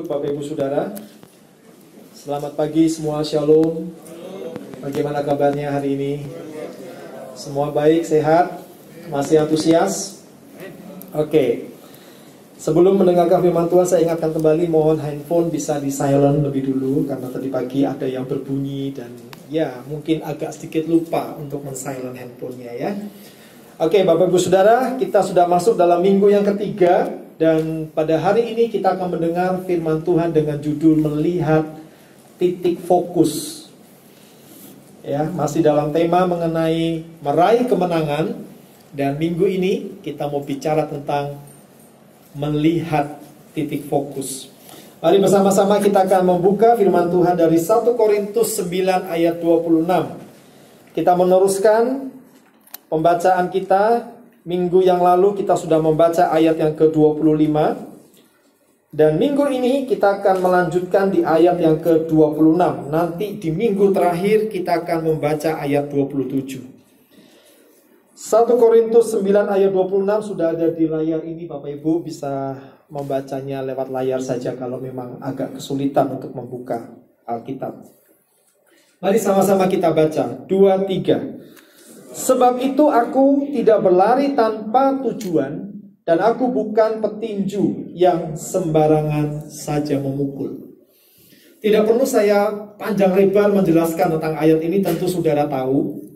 Bapak Ibu Saudara. Selamat pagi semua, Shalom. Bagaimana kabarnya hari ini? Semua baik, sehat? Masih antusias? Oke. Sebelum mendengarkan firman Tuhan, saya ingatkan kembali, mohon handphone bisa di silent lebih dulu, karena tadi pagi ada yang berbunyi dan ya mungkin agak sedikit lupa untuk men-silent handphonenya ya. Oke, Bapak Ibu Saudara, kita sudah masuk dalam minggu yang ketiga, dan pada hari ini kita akan mendengar firman Tuhan dengan judul melihat titik fokus. Ya, masih dalam tema mengenai meraih kemenangan, dan minggu ini kita mau bicara tentang melihat titik fokus. Mari bersama-sama kita akan membuka firman Tuhan dari 1 Korintus 9 ayat 26. Kita meneruskan pembacaan kita. Minggu yang lalu kita sudah membaca ayat yang ke-25. Dan minggu ini kita akan melanjutkan di ayat yang ke-26. Nanti di minggu terakhir kita akan membaca ayat 27. 1 Korintus 9 ayat 26 sudah ada di layar ini. Bapak Ibu bisa membacanya lewat layar saja kalau memang agak kesulitan untuk membuka Alkitab. Mari sama-sama kita baca. 2, 3. Sebab itu aku tidak berlari tanpa tujuan, dan aku bukan petinju yang sembarangan saja memukul. Tidak perlu saya panjang lebar menjelaskan tentang ayat ini, tentu saudara tahu.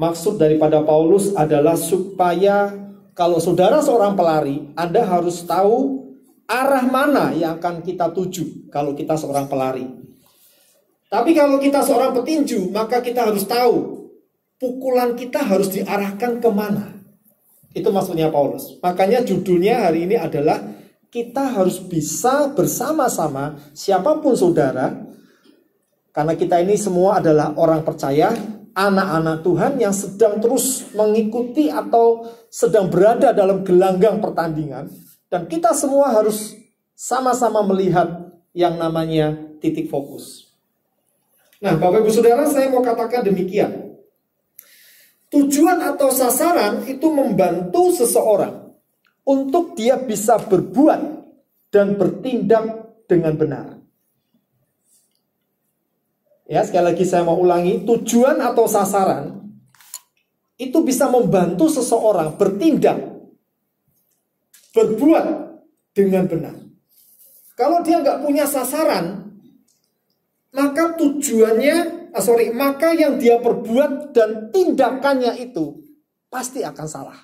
Maksud daripada Paulus adalah supaya kalau saudara seorang pelari, Anda harus tahu arah mana yang akan kita tuju kalau kita seorang pelari. Tapi kalau kita seorang petinju, maka kita harus tahu pukulan kita harus diarahkan kemana. Itu maksudnya Paulus. Makanya judulnya hari ini adalah kita harus bisa bersama-sama, siapapun saudara, karena kita ini semua adalah orang percaya, anak-anak Tuhan yang sedang terus mengikuti atau sedang berada dalam gelanggang pertandingan. Dan kita semua harus sama-sama melihat yang namanya titik fokus. Nah, Bapak Ibu Saudara, saya mau katakan demikian. Tujuan atau sasaran itu membantu seseorang untuk dia bisa berbuat dan bertindak dengan benar. Ya, sekali lagi saya mau ulangi, tujuan atau sasaran itu bisa membantu seseorang bertindak, berbuat dengan benar. Kalau dia nggak punya sasaran, maka maka yang dia perbuat dan tindakannya itu pasti akan salah.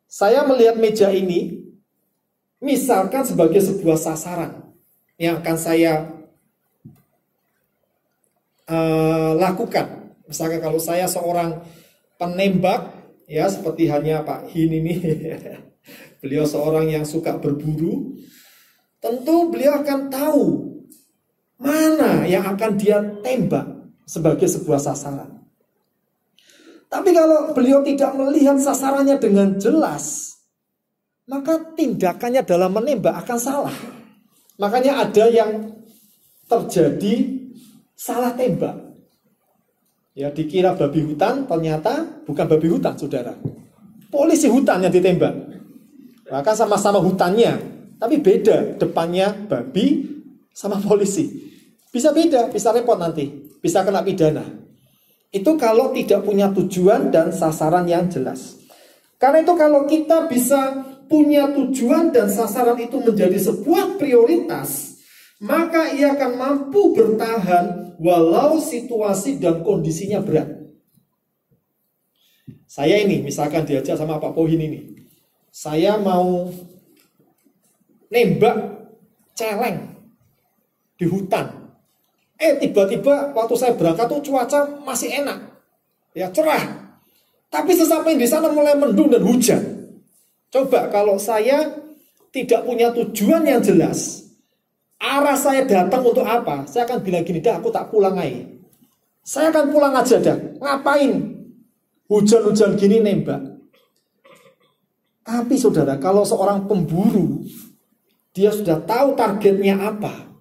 Saya melihat meja ini misalkan sebagai sebuah sasaran yang akan saya lakukan. Misalkan kalau saya seorang penembak, ya seperti halnya Pak Hin ini, beliau seorang yang suka berburu, tentu beliau akan tahu mana yang akan dia tembak sebagai sebuah sasaran. Tapi kalau beliau tidak melihat sasarannya dengan jelas, maka tindakannya dalam menembak akan salah. Makanya ada yang terjadi salah tembak. Ya, dikira babi hutan, ternyata bukan babi hutan, saudara. Polisi hutan yang ditembak. Maka sama-sama hutannya, tapi beda depannya babi sama polisi. Bisa beda, bisa repot nanti, bisa kena pidana. Itu kalau tidak punya tujuan dan sasaran yang jelas. Karena itu kalau kita bisa punya tujuan dan sasaran itu menjadi sebuah prioritas, maka ia akan mampu bertahan walau situasi dan kondisinya berat. Saya ini, misalkan diajak sama Pak Pohin ini, saya mau nembak celeng di hutan. Tiba-tiba waktu saya berangkat tuh cuaca masih enak, ya cerah. Tapi sesampai di sana mulai mendung dan hujan. Coba kalau saya tidak punya tujuan yang jelas, arah saya datang untuk apa? Saya akan bilang gini, dah aku tak pulang aja. Saya akan pulang aja dah. Ngapain? Hujan-hujan gini nembak. Tapi saudara, kalau seorang pemburu, dia sudah tahu targetnya apa,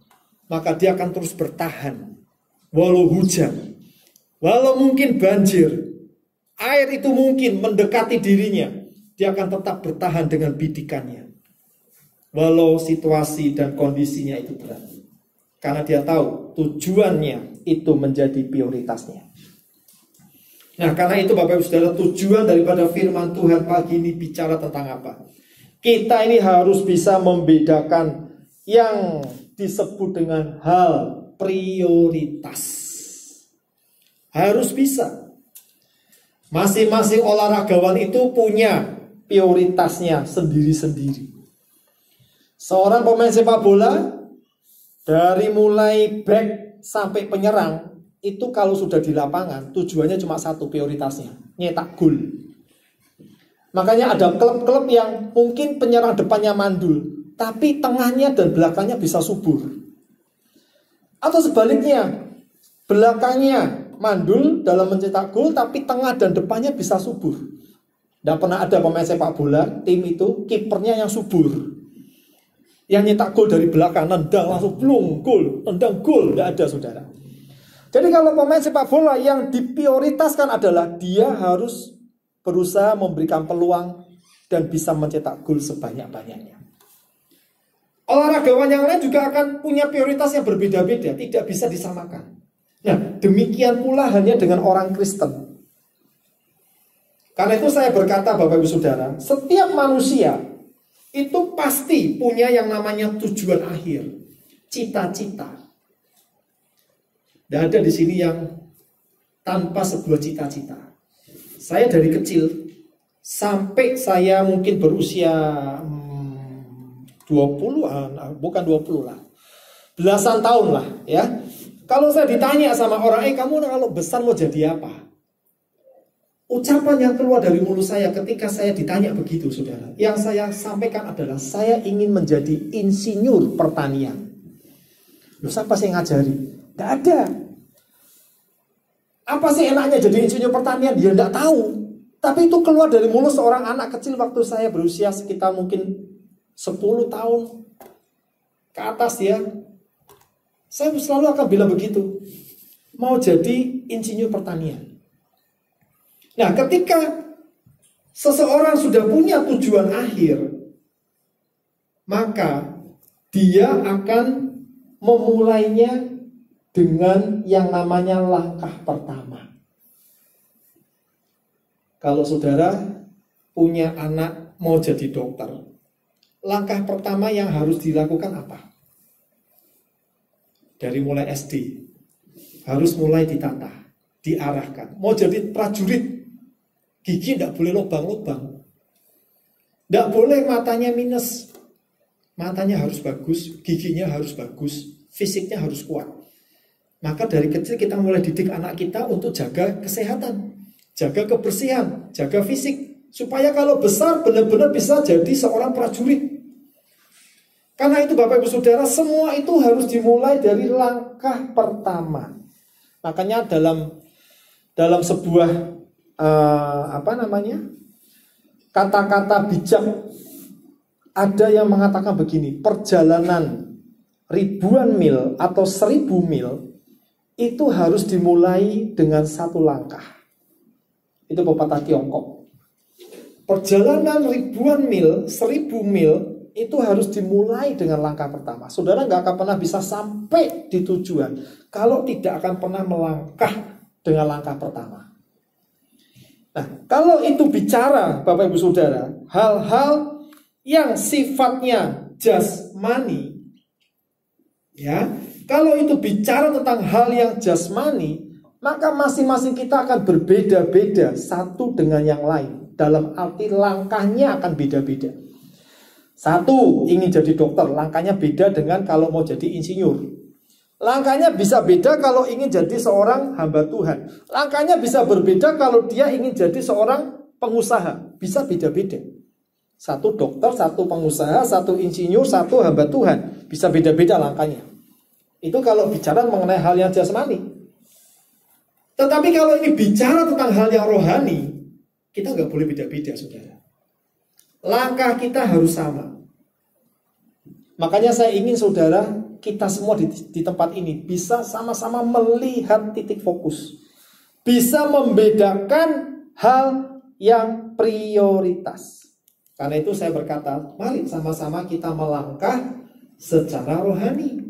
maka dia akan terus bertahan. Walau hujan, walau mungkin banjir, air itu mungkin mendekati dirinya, dia akan tetap bertahan dengan bidikannya. walau situasi dan kondisinya itu berat. Karena dia tahu tujuannya itu menjadi prioritasnya. Nah, karena itu Bapak Ibu Saudara, tujuan daripada firman Tuhan pagi ini bicara tentang apa? Kita ini harus bisa membedakan yang disebut dengan hal prioritas. Harus bisa. Masing-masing olahragawan itu punya prioritasnya sendiri-sendiri. Seorang pemain sepak bola, dari mulai back sampai penyerang, itu kalau sudah di lapangan, tujuannya cuma satu prioritasnya, nyetak gol. Makanya ada klub-klub yang mungkin penyerang depannya mandul, tapi tengahnya dan belakangnya bisa subur. Atau sebaliknya, belakangnya mandul dalam mencetak gol, tapi tengah dan depannya bisa subur. Tidak pernah ada pemain sepak bola, tim itu, kipernya yang subur. Yang nyetak gol dari belakang, nendang langsung blung, gol, nendang gol, tidak ada saudara. Jadi kalau pemain sepak bola yang diprioritaskan adalah dia harus berusaha memberikan peluang dan bisa mencetak gol sebanyak-banyaknya. Olahragawan yang lain juga akan punya prioritas yang berbeda-beda, tidak bisa disamakan. Nah, demikian pula hanya dengan orang Kristen. Karena itu saya berkata Bapak Ibu Saudara, setiap manusia itu pasti punya yang namanya tujuan akhir, cita-cita. Tidak ada di sini yang tanpa sebuah cita-cita. Saya dari kecil sampai saya mungkin berusia 20-an, bukan 20 lah, belasan tahun lah ya. Kalau saya ditanya sama orang, kamu kalau besar mau jadi apa? Ucapan yang keluar dari mulut saya ketika saya ditanya begitu saudara, yang saya sampaikan adalah saya ingin menjadi insinyur pertanian. Loh, siapa sih yang ngajari? Tidak ada. Apa sih enaknya jadi insinyur pertanian? Ya tidak tahu. Tapi itu keluar dari mulut seorang anak kecil waktu saya berusia sekitar mungkin 10 tahun ke atas ya. Saya selalu akan bilang begitu. Mau jadi insinyur pertanian. Nah, ketika seseorang sudah punya tujuan akhir, maka dia akan memulainya dengan yang namanya langkah pertama. Kalau saudara punya anak mau jadi dokter, langkah pertama yang harus dilakukan apa? Dari mulai SD, harus mulai ditata, diarahkan. Mau jadi prajurit, gigi tidak boleh lubang-lubang. Tidak boleh matanya minus. Matanya harus bagus, giginya harus bagus, fisiknya harus kuat. Maka dari kecil kita mulai didik anak kita untuk jaga kesehatan, jaga kebersihan, jaga fisik. Supaya kalau besar benar-benar bisa jadi seorang prajurit. Karena itu Bapak Ibu Saudara, semua itu harus dimulai dari langkah pertama. Makanya dalam sebuah kata-kata bijak, ada yang mengatakan begini, perjalanan ribuan mil atau 1000 mil itu harus dimulai dengan satu langkah. Itu pepatah Tiongkok. Perjalanan ribuan mil, 1000 mil itu harus dimulai dengan langkah pertama. Saudara nggak akan pernah bisa sampai di tujuan kalau tidak akan pernah melangkah dengan langkah pertama. Nah, kalau itu bicara Bapak Ibu Saudara, hal-hal yang sifatnya jasmani, ya, kalau itu bicara tentang hal yang jasmani, maka masing-masing kita akan berbeda-beda satu dengan yang lain. Dalam arti langkahnya akan beda-beda. Satu ingin jadi dokter, langkahnya beda dengan kalau mau jadi insinyur. Langkahnya bisa beda kalau ingin jadi seorang hamba Tuhan. Langkahnya bisa berbeda kalau dia ingin jadi seorang pengusaha. Bisa beda-beda. Satu dokter, satu pengusaha, satu insinyur, satu hamba Tuhan. Bisa beda-beda langkahnya. Itu kalau bicara mengenai hal yang jasmani. Tetapi kalau ini bicara tentang hal yang rohani, kita nggak boleh beda-beda, saudara. Langkah kita harus sama. Makanya saya ingin saudara, kita semua di tempat ini bisa sama-sama melihat titik fokus. Bisa membedakan hal yang prioritas. Karena itu saya berkata, mari sama-sama kita melangkah secara rohani.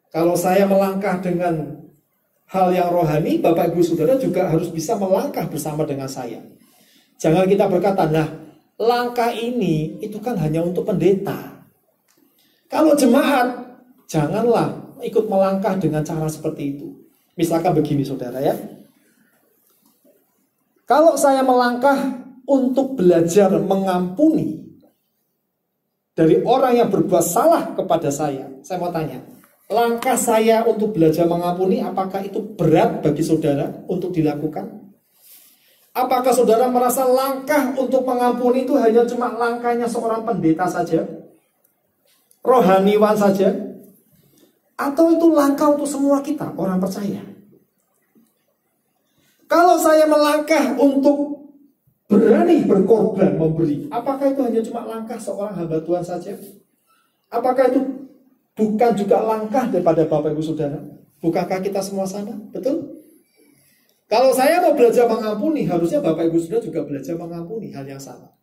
Kalau saya melangkah dengan hal yang rohani, Bapak Ibu Saudara juga harus bisa melangkah bersama dengan saya. Jangan kita berkata, nah langkah ini itu kan hanya untuk pendeta. Kalau jemaat, janganlah ikut melangkah dengan cara seperti itu. Misalkan begini saudara ya. Kalau saya melangkah untuk belajar mengampuni dari orang yang berbuat salah kepada saya mau tanya, langkah saya untuk belajar mengampuni, apakah itu berat bagi saudara untuk dilakukan? Apakah saudara merasa langkah untuk mengampuni itu hanya cuma langkahnya seorang pendeta saja? Rohaniwan saja? Atau itu langkah untuk semua kita, orang percaya? Kalau saya melangkah untuk berani berkorban memberi, apakah itu hanya cuma langkah seorang hamba Tuhan saja? Apakah itu bukan juga langkah daripada Bapak Ibu Saudara? Bukankah kita semua sama? Betul? Kalau saya mau belajar mengampuni, harusnya Bapak Ibu Saudara juga belajar mengampuni, hal yang sama.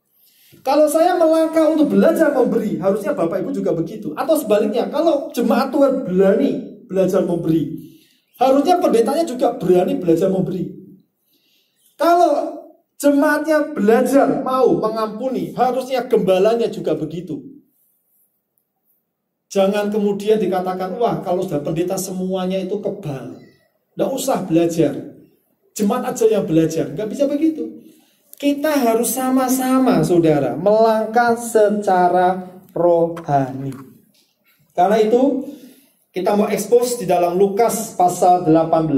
Kalau saya melangkah untuk belajar memberi, harusnya Bapak Ibu juga begitu. Atau sebaliknya, kalau jemaat Tuhan berani belajar memberi, harusnya pendetanya juga berani belajar memberi. Kalau jemaatnya belajar mau mengampuni, harusnya gembalanya juga begitu. Jangan kemudian dikatakan, wah kalau sudah pendeta semuanya itu kebal, nggak usah belajar, jemaat aja yang belajar. Nggak bisa begitu. Kita harus sama-sama saudara melangkah secara rohani. Karena itu kita mau expose di dalam Lukas pasal 18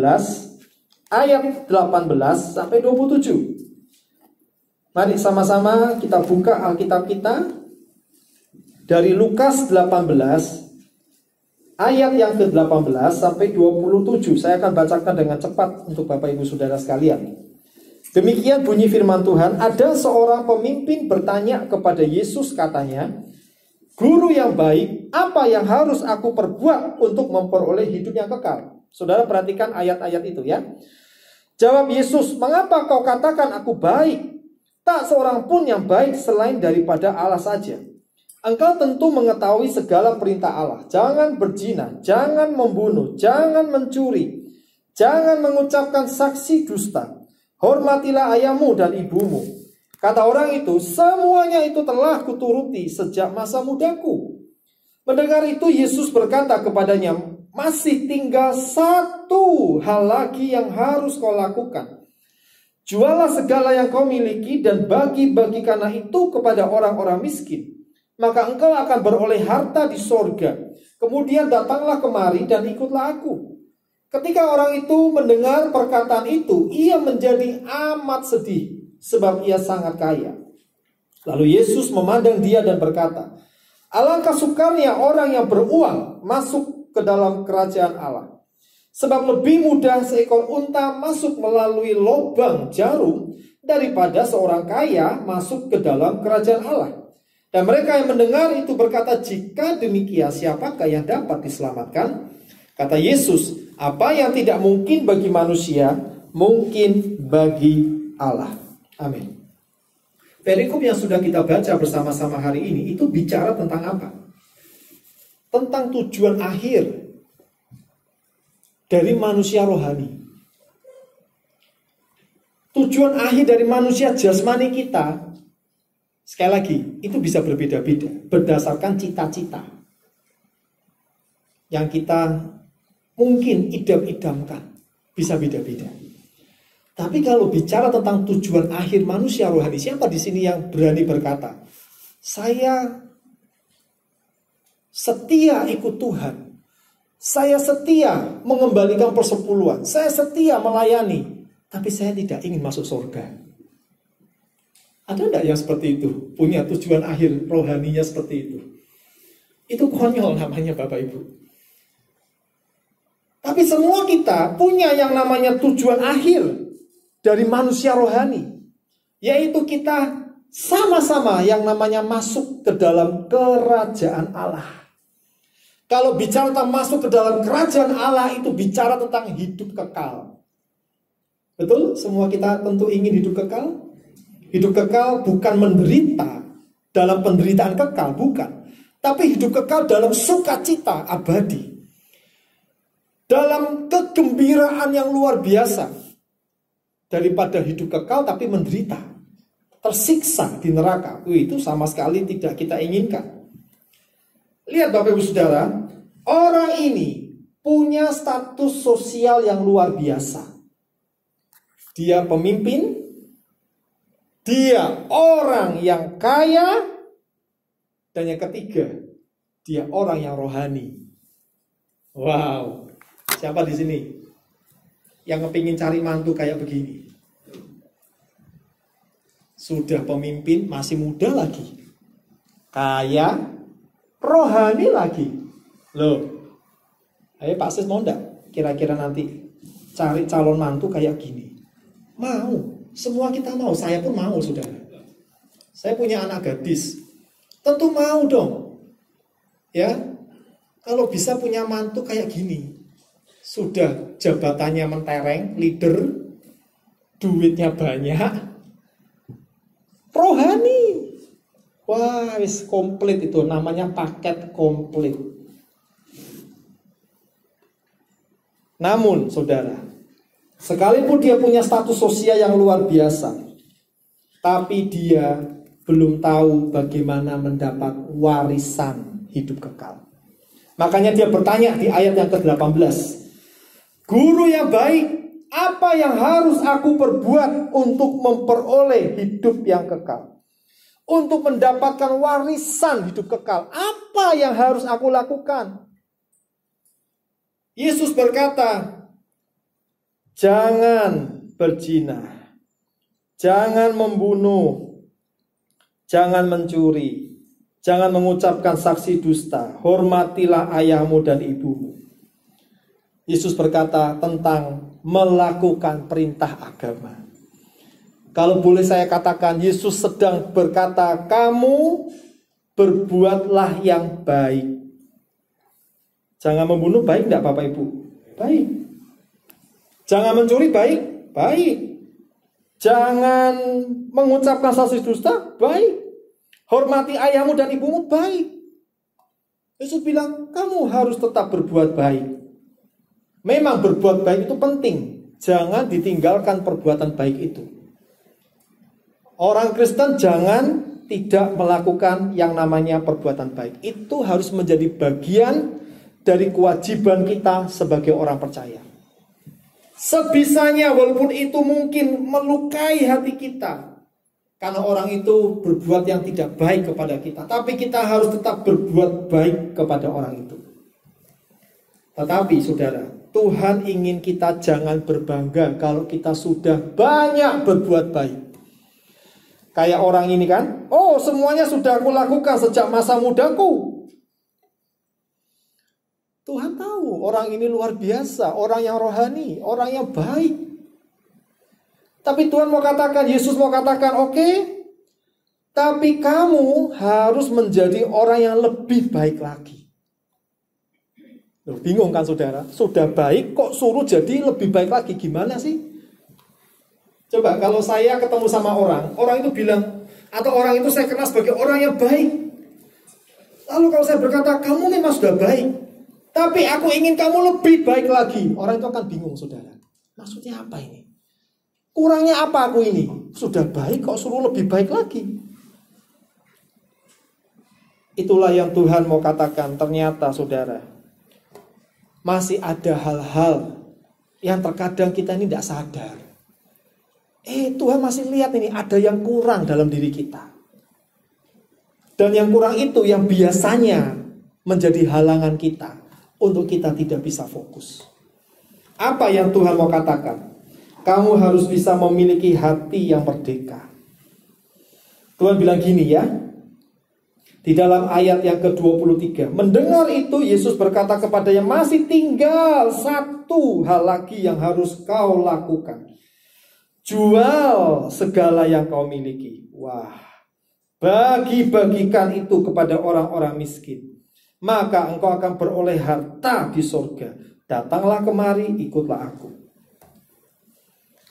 ayat 18 sampai 27. Mari sama-sama kita buka Alkitab kita dari Lukas 18 ayat yang ke-18 sampai 27. Saya akan bacakan dengan cepat untuk Bapak Ibu Saudara sekalian. Demikian bunyi firman Tuhan, ada seorang pemimpin bertanya kepada Yesus katanya, "Guru yang baik, apa yang harus aku perbuat untuk memperoleh hidup yang kekal?" Saudara perhatikan ayat-ayat itu ya. Jawab Yesus, "Mengapa kau katakan aku baik? Tak seorang pun yang baik selain daripada Allah saja. Engkau tentu mengetahui segala perintah Allah. Jangan berzina, jangan membunuh, jangan mencuri, jangan mengucapkan saksi dusta. Hormatilah ayahmu dan ibumu." Kata orang itu, "Semuanya itu telah kuturuti sejak masa mudaku." Mendengar itu Yesus berkata kepadanya, "Masih tinggal satu hal lagi yang harus kau lakukan. Jualah segala yang kau miliki dan bagi-bagikanlah itu kepada orang-orang miskin. Maka engkau akan beroleh harta di sorga. Kemudian datanglah kemari dan ikutlah aku." Ketika orang itu mendengar perkataan itu, ia menjadi amat sedih, sebab ia sangat kaya. Lalu Yesus memandang dia dan berkata, "Alangkah sukarnya orang yang beruang masuk ke dalam kerajaan Allah. Sebab lebih mudah seekor unta masuk melalui lubang jarum daripada seorang kaya masuk ke dalam kerajaan Allah." Dan mereka yang mendengar itu berkata, "Jika demikian, siapakah yang dapat diselamatkan?" Kata Yesus, "Apa yang tidak mungkin bagi manusia, mungkin bagi Allah." Amin. Perikop yang sudah kita baca bersama-sama hari ini, itu bicara tentang apa? Tentang tujuan akhir dari manusia rohani. Tujuan akhir dari manusia jasmani kita, sekali lagi, itu bisa berbeda-beda berdasarkan cita-cita yang kita mungkin idam-idamkan, bisa beda-beda. Tapi kalau bicara tentang tujuan akhir manusia rohani, siapa di sini yang berani berkata, "Saya setia ikut Tuhan, saya setia mengembalikan persepuluhan, saya setia melayani, tapi saya tidak ingin masuk surga"? Ada enggak yang seperti itu? Punya tujuan akhir rohaninya seperti itu? Itu konyol namanya Bapak Ibu. Tapi semua kita punya yang namanya tujuan akhir dari manusia rohani, yaitu kita sama-sama yang namanya masuk ke dalam kerajaan Allah. Kalau bicara tentang masuk ke dalam kerajaan Allah, itu bicara tentang hidup kekal. Betul? Semua kita tentu ingin hidup kekal. Hidup kekal bukan menderita, dalam penderitaan kekal, bukan. Tapi hidup kekal dalam sukacita abadi. Dalam kegembiraan yang luar biasa. Daripada hidup kekal tapi menderita. Tersiksa di neraka. Itu sama sekali tidak kita inginkan. Lihat Bapak Ibu Saudara, orang ini punya status sosial yang luar biasa. Dia pemimpin, dia orang yang kaya, dan yang ketiga, dia orang yang rohani. Wow, siapa di sini yang kepingin cari mantu kayak begini? Sudah pemimpin, masih muda lagi, kaya, rohani lagi. Loh, ayo Pak Sis mau enggak kira-kira nanti cari calon mantu kayak gini? Mau, semua kita mau, saya pun mau saudara. Saya punya anak gadis, tentu mau dong. Ya, kalau bisa punya mantu kayak gini. Sudah jabatannya mentereng, leader, duitnya banyak, rohani. Wah, wis komplit itu, namanya paket komplit. Namun, saudara, sekalipun dia punya status sosial yang luar biasa, tapi dia belum tahu bagaimana mendapat warisan hidup kekal. Makanya dia bertanya di ayat yang ke-18, Guru yang baik, apa yang harus aku perbuat untuk memperoleh hidup yang kekal? Untuk mendapatkan warisan hidup kekal, apa yang harus aku lakukan? Yesus berkata, jangan berzina, jangan membunuh, jangan mencuri, jangan mengucapkan saksi dusta, hormatilah ayahmu dan ibumu. Yesus berkata tentang melakukan perintah agama. Kalau boleh saya katakan, Yesus sedang berkata, kamu berbuatlah yang baik. Jangan membunuh, baik enggak Bapak Ibu? Baik. Jangan mencuri, baik? Baik. Jangan mengucapkan saksi dusta, baik. Hormati ayahmu dan ibumu, baik. Yesus bilang, kamu harus tetap berbuat baik. Memang berbuat baik itu penting. Jangan ditinggalkan perbuatan baik itu. Orang Kristen jangan tidak melakukan yang namanya perbuatan baik. Itu harus menjadi bagian dari kewajiban kita sebagai orang percaya. Sebisanya, walaupun itu mungkin melukai hati kita, karena orang itu berbuat yang tidak baik kepada kita, tapi kita harus tetap berbuat baik kepada orang itu. Tetapi saudara, Tuhan ingin kita jangan berbangga kalau kita sudah banyak berbuat baik. Kayak orang ini kan, oh semuanya sudah aku lakukan sejak masa mudaku. Tuhan tahu orang ini luar biasa, orang yang rohani, orang yang baik. Tapi Tuhan mau katakan, Yesus mau katakan, oke, tapi kamu harus menjadi orang yang lebih baik lagi. Loh, bingung kan saudara? Sudah baik kok suruh jadi lebih baik lagi, gimana sih? Coba kalau saya ketemu sama orang itu bilang, atau orang itu saya kenal sebagai orang yang baik. Lalu kalau saya berkata, kamu memang sudah baik, tapi aku ingin kamu lebih baik lagi. Orang itu akan bingung saudara. Maksudnya apa ini? Kurangnya apa aku ini? Sudah baik kok suruh lebih baik lagi. Itulah yang Tuhan mau katakan. Ternyata saudara, masih ada hal-hal yang terkadang kita ini tidak sadar. Tuhan masih lihat ini ada yang kurang dalam diri kita. Dan yang kurang itu yang biasanya menjadi halangan kita untuk kita tidak bisa fokus. Apa yang Tuhan mau katakan? Kamu harus bisa memiliki hati yang merdeka. Tuhan bilang gini ya, di dalam ayat yang ke-23. Mendengar itu Yesus berkata kepadanya, masih tinggal satu hal lagi yang harus kau lakukan. Jual segala yang kau miliki. Wah, bagi-bagikan itu kepada orang-orang miskin. Maka engkau akan beroleh harta di surga. Datanglah kemari, ikutlah aku.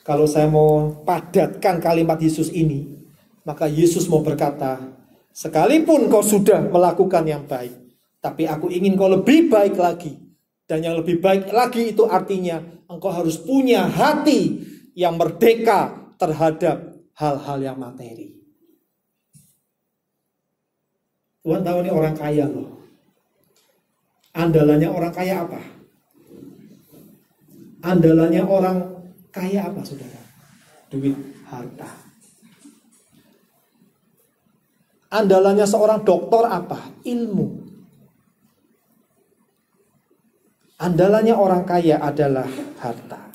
Kalau saya mau padatkan kalimat Yesus ini, maka Yesus mau berkata, Sekalipun kau sudah melakukan yang baik, tapi aku ingin kau lebih baik lagi. Dan yang lebih baik lagi itu artinya engkau harus punya hati yang merdeka terhadap hal-hal yang materi. Tuhan tahu ini orang kaya loh. Andalannya orang kaya apa? Andalannya orang kaya apa, saudara? Duit, harta. Andalannya seorang dokter apa? Ilmu. Andalannya orang kaya adalah harta.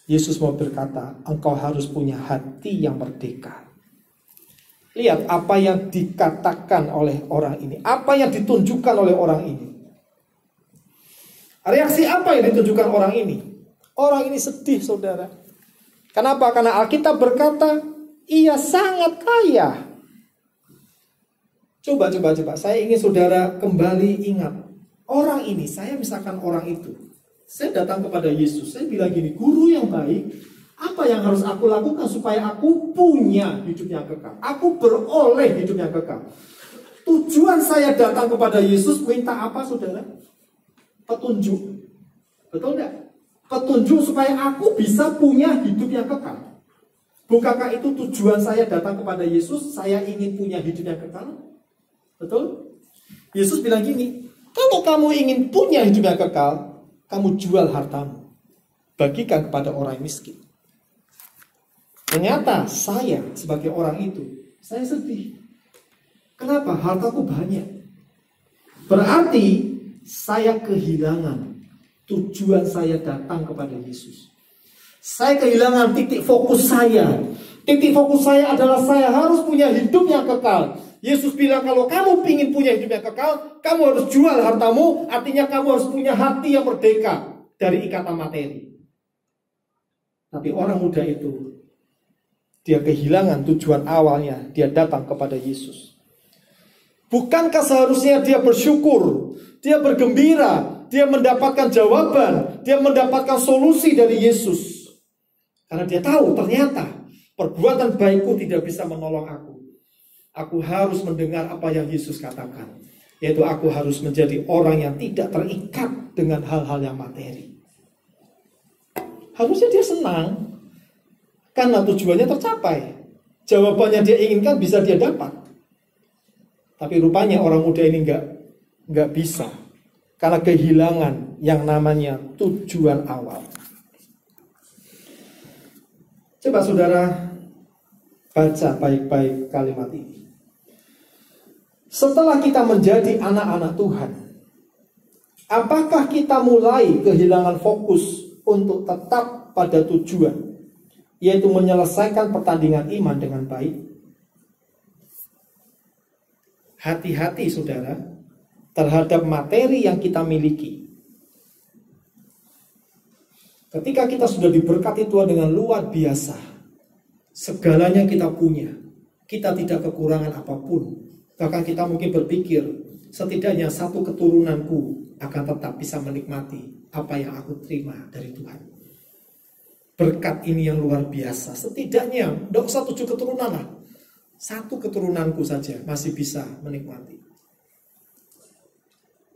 Yesus mau berkata, engkau harus punya hati yang merdeka. Lihat apa yang dikatakan oleh orang ini. Apa yang ditunjukkan oleh orang ini. Reaksi apa yang ditunjukkan orang ini? Orang ini sedih, saudara. Kenapa? Karena Alkitab berkata, ia sangat kaya. Coba. Saya ingin saudara kembali ingat. Orang ini, saya misalkan orang itu. Saya datang kepada Yesus. Saya bilang gini, guru yang baik, apa yang harus aku lakukan supaya aku punya hidup yang kekal? Aku beroleh hidup yang kekal. Tujuan saya datang kepada Yesus minta apa, saudara? Petunjuk. Betul enggak? Petunjuk supaya aku bisa punya hidup yang kekal. Bukankah itu tujuan saya datang kepada Yesus? Saya ingin punya hidup yang kekal. Betul? Yesus bilang gini, kalau kamu ingin punya hidup yang kekal, kamu jual hartamu, bagikan kepada orang miskin. Ternyata saya sebagai orang itu, saya sedih. Kenapa? Hartaku banyak. Berarti saya kehilangan tujuan saya datang kepada Yesus. Saya kehilangan titik fokus saya. Titik fokus saya adalah saya harus punya hidup yang kekal. Yesus bilang kalau kamu ingin punya hidup yang kekal, kamu harus jual hartamu, artinya kamu harus punya hati yang merdeka dari ikatan materi. Tapi orang muda itu, dia kehilangan tujuan awalnya, dia datang kepada Yesus. Bukankah seharusnya dia bersyukur, dia bergembira, dia mendapatkan jawaban, dia mendapatkan solusi dari Yesus. Karena dia tahu ternyata perbuatan baikku tidak bisa menolong aku. Aku harus mendengar apa yang Yesus katakan. Yaitu aku harus menjadi orang yang tidak terikat dengan hal-hal yang materi. Harusnya dia senang. Karena tujuannya tercapai. Jawabannya dia inginkan bisa dia dapat. Tapi rupanya orang muda ini nggak bisa. Karena kehilangan yang namanya tujuan awal. Coba saudara baca baik-baik kalimat ini. Setelah kita menjadi anak-anak Tuhan, apakah kita mulai kehilangan fokus untuk tetap pada tujuan, yaitu menyelesaikan pertandingan iman dengan baik? Hati-hati saudara terhadap materi yang kita miliki. Ketika kita sudah diberkati Tuhan dengan luar biasa, segalanya kita punya, kita tidak kekurangan apapun. Bahkan kita mungkin berpikir, setidaknya satu keturunanku akan tetap bisa menikmati apa yang aku terima dari Tuhan. Berkat ini yang luar biasa. Setidaknya, tidak usah 7 keturunan lah. 1 keturunanku saja masih bisa menikmati.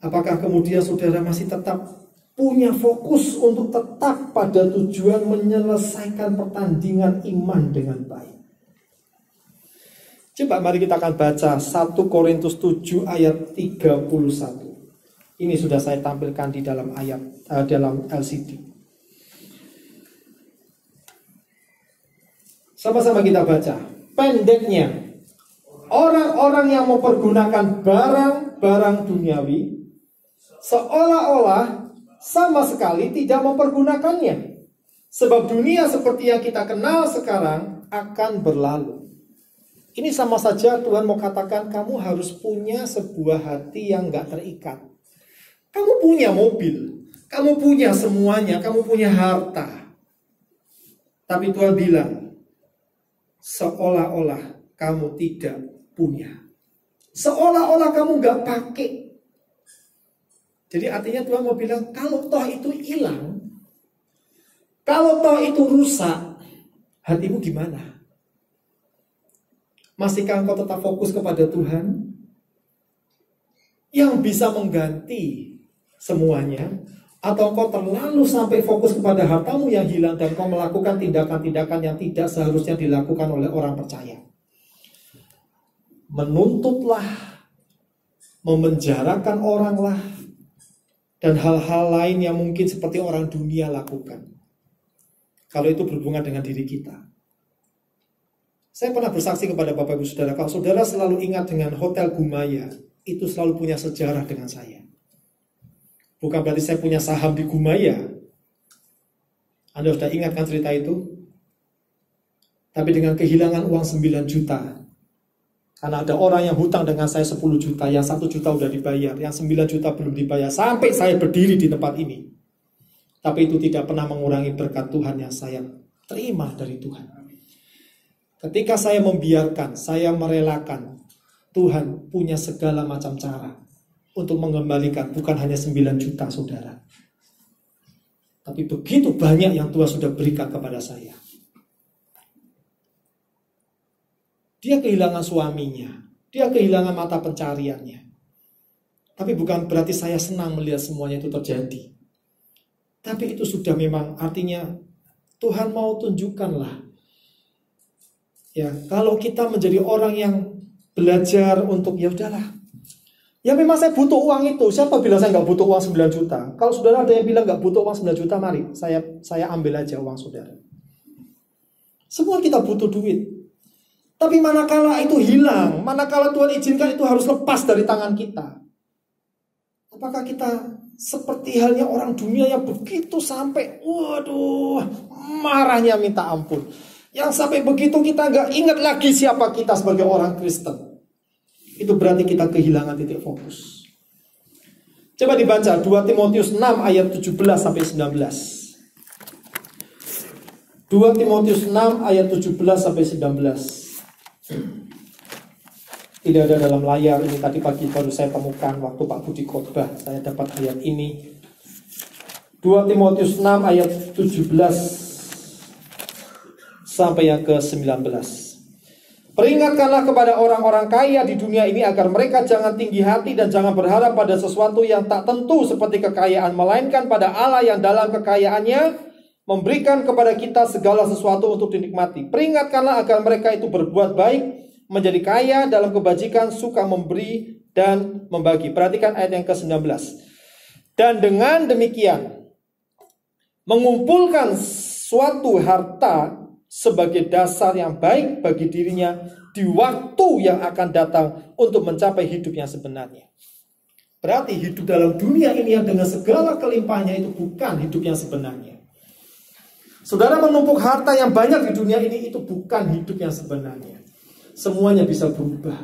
Apakah kemudian saudara masih tetap punya fokus untuk tetap pada tujuan menyelesaikan pertandingan iman dengan baik? Coba mari kita akan baca 1 Korintus 7 ayat 31. Ini sudah saya tampilkan di dalam dalam LCD. Sama-sama kita baca. Pendeknya, orang-orang yang mempergunakan barang-barang duniawi seolah-olah sama sekali tidak mempergunakannya. Sebab dunia seperti yang kita kenal sekarang akan berlalu. Ini sama saja Tuhan mau katakan kamu harus punya sebuah hati yang gak terikat. Kamu punya mobil, kamu punya semuanya, kamu punya harta. Tapi Tuhan bilang, seolah-olah kamu tidak punya. Seolah-olah kamu gak pakai. Jadi artinya Tuhan mau bilang, kalau toh itu hilang, kalau toh itu rusak, hatimu gimana? Masihkah engkau tetap fokus kepada Tuhan yang bisa mengganti semuanya? Atau engkau terlalu sampai fokus kepada hartamu yang hilang dan kau melakukan tindakan-tindakan yang tidak seharusnya dilakukan oleh orang percaya? Menuntutlah, memenjarakan oranglah, dan hal-hal lain yang mungkin seperti orang dunia lakukan. Kalau itu berhubungan dengan diri kita. Saya pernah bersaksi kepada Bapak Ibu Saudara, kalau saudara selalu ingat dengan Hotel Gumaya, itu selalu punya sejarah dengan saya. Bukan berarti saya punya saham di Gumaya. Anda sudah ingat kan cerita itu? Tapi dengan kehilangan uang 9 juta. Karena ada orang yang hutang dengan saya 10 juta, yang 1 juta udah dibayar, yang 9 juta belum dibayar, sampai saya berdiri di tempat ini. Tapi itu tidak pernah mengurangi berkat Tuhan yang saya terima dari Tuhan. Ketika saya membiarkan, saya merelakan, Tuhan punya segala macam cara untuk mengembalikan, bukan hanya 9 juta saudara. Tapi begitu banyak yang Tuhan sudah berikan kepada saya. Dia kehilangan suaminya, dia kehilangan mata pencariannya. Tapi bukan berarti saya senang melihat semuanya itu terjadi. Tapi itu sudah memang artinya Tuhan mau tunjukkanlah. Ya, kalau kita menjadi orang yang belajar untuk ya udahlah. Ya memang saya butuh uang itu. Siapa bilang saya nggak butuh uang 9 juta? Kalau saudara ada yang bilang nggak butuh uang 9 juta, mari saya ambil aja uang saudara. Semua kita butuh duit. Tapi manakala itu hilang, manakala Tuhan izinkan itu harus lepas dari tangan kita. Apakah kita seperti halnya orang dunia yang begitu sampai, waduh, marahnya minta ampun. Yang sampai begitu kita nggak ingat lagi siapa kita sebagai orang Kristen. Itu berarti kita kehilangan titik fokus. Coba dibaca 2 Timotius 6 ayat 17 sampai 19. 2 Timotius 6 ayat 17 sampai 19. Tidak ada dalam layar ini, tadi pagi baru saya temukan waktu Pak Budi khotbah. Saya dapat ayat ini 2 Timotius 6 ayat 17 sampai yang ke-19. Peringatkanlah kepada orang-orang kaya di dunia ini agar mereka jangan tinggi hati dan jangan berharap pada sesuatu yang tak tentu seperti kekayaan, melainkan pada Allah yang dalam kekayaannya memberikan kepada kita segala sesuatu untuk dinikmati. Peringatkanlah agar mereka itu berbuat baik, menjadi kaya dalam kebajikan, suka memberi dan membagi. Perhatikan ayat yang ke-19. Dan dengan demikian, mengumpulkan suatu harta sebagai dasar yang baik bagi dirinya di waktu yang akan datang untuk mencapai hidup yang sebenarnya. Berarti hidup dalam dunia ini yang dengan segala kelimpahannya itu bukan hidup yang sebenarnya. Saudara menumpuk harta yang banyak di dunia ini itu bukan hidup yang sebenarnya. Semuanya bisa berubah,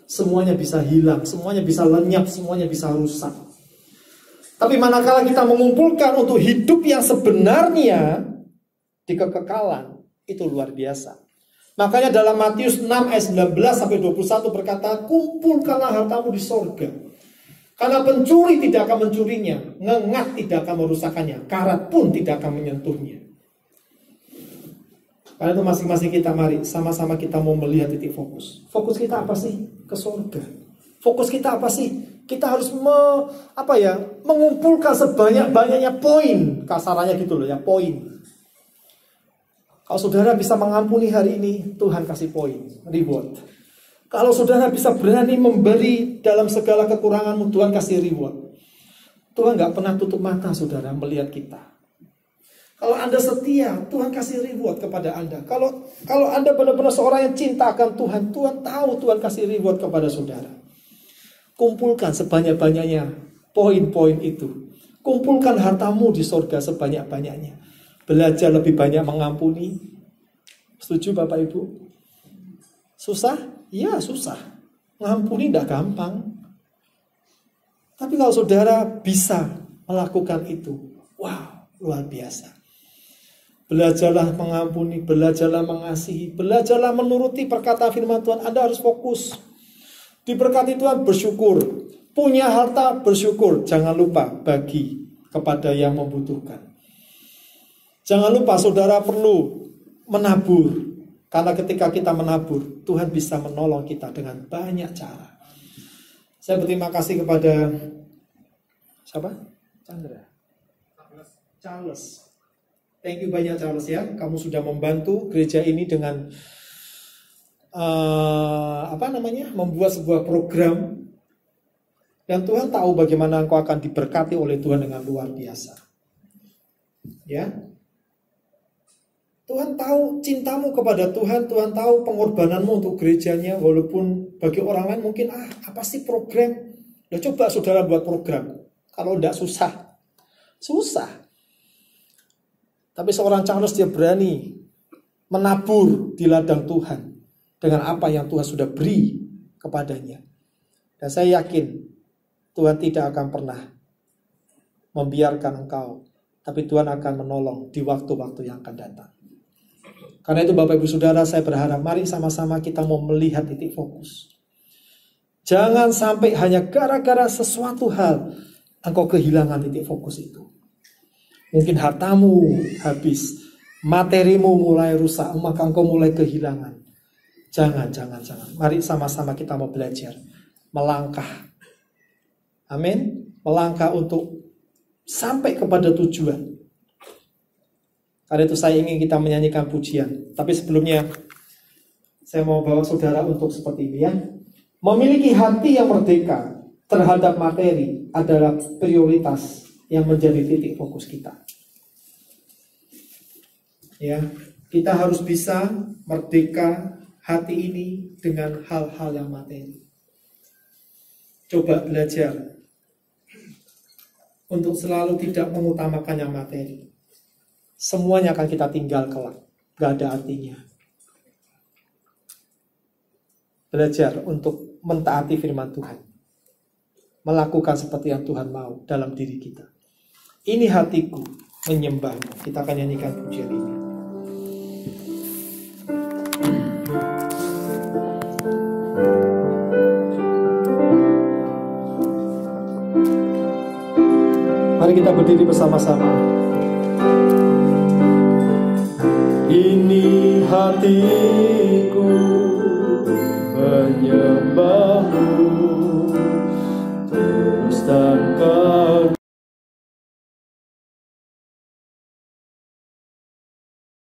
semuanya bisa hilang, semuanya bisa lenyap, semuanya bisa rusak. Tapi manakala kita mengumpulkan untuk hidup yang sebenarnya di kekekalan, itu luar biasa. Makanya dalam Matius 6 ayat 19 sampai 21 berkata, kumpulkanlah hartamu di sorga. Karena pencuri tidak akan mencurinya, ngengat tidak akan merusakkannya, karat pun tidak akan menyentuhnya. Karena itu masing-masing kita mari sama-sama kita mau melihat titik fokus. Fokus kita apa sih? Ke surga. Fokus kita apa sih? Kita harus mengumpulkan sebanyak-banyaknya poin. Kasarannya gitu loh ya, poin. Kalau saudara bisa mengampuni hari ini, Tuhan kasih poin, reward. Kalau saudara bisa berani memberi dalam segala kekuranganmu, Tuhan kasih reward. Tuhan gak pernah tutup mata saudara melihat kita. Kalau Anda setia, Tuhan kasih reward kepada Anda. Kalau Anda benar-benar seorang yang cinta akan Tuhan, Tuhan tahu Tuhan kasih reward kepada saudara. Kumpulkan sebanyak-banyaknya poin-poin itu. Kumpulkan hartamu di surga sebanyak-banyaknya. Belajar lebih banyak mengampuni. Setuju Bapak Ibu? Susah? Ya susah. Mengampuni tidak gampang. Tapi kalau saudara bisa melakukan itu, wow, luar biasa. Belajarlah mengampuni, belajarlah mengasihi, belajarlah menuruti perkataan firman Tuhan. Anda harus fokus. Diberkati Tuhan, bersyukur. Punya harta, bersyukur. Jangan lupa bagi kepada yang membutuhkan. Jangan lupa saudara perlu menabur. Karena ketika kita menabur, Tuhan bisa menolong kita dengan banyak cara. Saya berterima kasih kepada siapa? Charles. Thank you banyak Charles ya. Kamu sudah membantu gereja ini dengan membuat sebuah program. Dan Tuhan tahu bagaimana engkau akan diberkati oleh Tuhan dengan luar biasa. Ya. Tuhan tahu cintamu kepada Tuhan, Tuhan tahu pengorbananmu untuk gerejanya, walaupun bagi orang lain mungkin apa sih program? Udah coba saudara buat program. Kalau enggak susah. Tapi seorang Charles dia berani menabur di ladang Tuhan dengan apa yang Tuhan sudah beri kepadanya. Dan saya yakin Tuhan tidak akan pernah membiarkan engkau, tapi Tuhan akan menolong di waktu-waktu yang akan datang. Karena itu Bapak Ibu Saudara, saya berharap mari sama-sama kita mau melihat titik fokus. Jangan sampai hanya gara-gara sesuatu hal engkau kehilangan titik fokus itu. Mungkin hartamu habis, materimu mulai rusak, maka engkau mulai kehilangan. Jangan. Mari sama-sama kita mau belajar melangkah. Amin. Melangkah untuk sampai kepada tujuan. Karena itu saya ingin kita menyanyikan pujian. Tapi sebelumnya saya mau bawa saudara untuk seperti ini ya. Memiliki hati yang merdeka terhadap materi adalah prioritas yang menjadi titik fokus kita. Ya, kita harus bisa merdeka hati ini dengan hal-hal yang materi. Coba belajar untuk selalu tidak mengutamakan yang materi. Semuanya akan kita tinggal kelak, gak ada artinya. Belajar untuk mentaati firman Tuhan, melakukan seperti yang Tuhan mau dalam diri kita. Ini hatiku menyembahmu. Kita akan nyanyikan pujian ini. Mari kita berdiri bersama-sama. Ini hatiku menyembahmu.